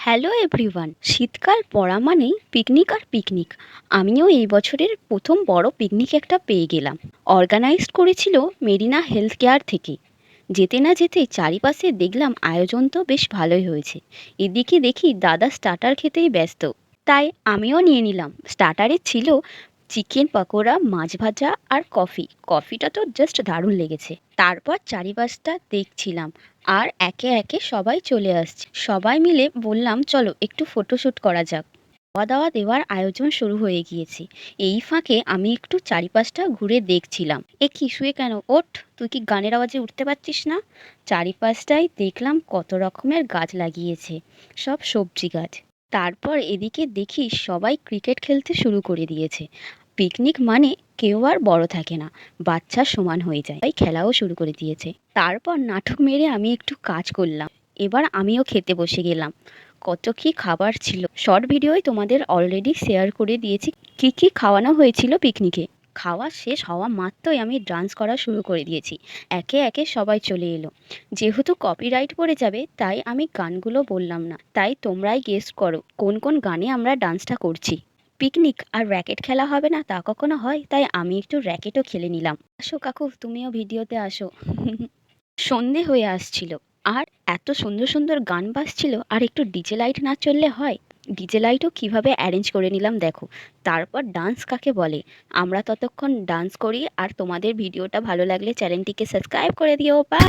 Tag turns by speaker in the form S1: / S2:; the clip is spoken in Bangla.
S1: হ্যালো এভরিওয়ান, শীতকাল পড়া মানেই পিকনিক আর পিকনিক। আমিও এই বছরের প্রথম বড় পিকনিক একটা পেয়ে গেলাম। অর্গানাইজড করেছিল মেরিনা হেলথ কেয়ার থেকে। যেতে না যেতেই চারিপাশে দেখলাম আয়োজন তো বেশ ভালোই হয়েছে। এদিকে দেখি দাদা স্টার্টার খেতেই ব্যস্ত, তাই আমিও নিয়ে নিলাম। স্টার্টারে ছিল চিকেন পকোড়া, মাছ ভাজা আর কফি। কফিটা তো জাস্ট দারুণ লেগেছে। তারপর চারিপাশটা দেখছিলাম আর একে একে সবাই চলে আসছে। সবাই মিলে বললাম চলো একটু ফটোশ্যুট করা যাক। খাওয়া দাওয়া দেওয়ার আয়োজন শুরু হয়ে গিয়েছে। এই ফাঁকে আমি একটু চারিপাশটা ঘুরে দেখছিলাম। এ কি, শুয়ে কেন? ওঠ, তুই কি গানের আওয়াজে উঠতে পারছিস না? চারিপাশটাই দেখলাম কত রকমের গাছ লাগিয়েছে, সব সবজি গাছ। তারপর এদিকে দেখি সবাই ক্রিকেট খেলতে শুরু করে দিয়েছে। পিকনিক মানে কেউ আর বড় থাকে না, বাচ্চার সমান হয়ে যায়, তাই খেলাও শুরু করে দিয়েছে। তারপর নাটক মেরে আমি একটু কাজ করলাম। এবার আমিও খেতে বসে গেলাম। কত কি খাবার ছিল, শর্ট ভিডিওয় তোমাদের অলরেডি শেয়ার করে দিয়েছি কি কি খাওয়ানো হয়েছিল পিকনিকে। খাওয়া শেষ হওয়া মাত্রই আমি ডান্স করা শুরু করে দিয়েছি। একে একে সবাই চলে এলো। যেহেতু কপিরাইট পড়ে যাবে তাই আমি গানগুলো বললাম না, তাই তোমরাই গেস করো কোন কোন গানে আমরা ডান্সটা করছি। পিকনিক আর র্যাকেট খেলা হবে না তা কখনো হয়, তাই আমি একটু র্যাকেটও খেলে নিলাম। আসো কাকু, তুমিও ভিডিওতে আসো। সন্ধে হয়ে আসছিল আর এত সুন্দর সুন্দর গান বাজছিল, আর একটু ডিজে লাইট না চললে হয়? ডিজে লাইটও কিভাবে অ্যারেঞ্জ করে নিলাম দেখো। তারপর ডান্স কাকে বলে, আমরা ততক্ষণ ডান্স করি। আর তোমাদের ভিডিওটা ভালো লাগলে চ্যানেলটিকে সাবস্ক্রাইব করে দিও। বাই।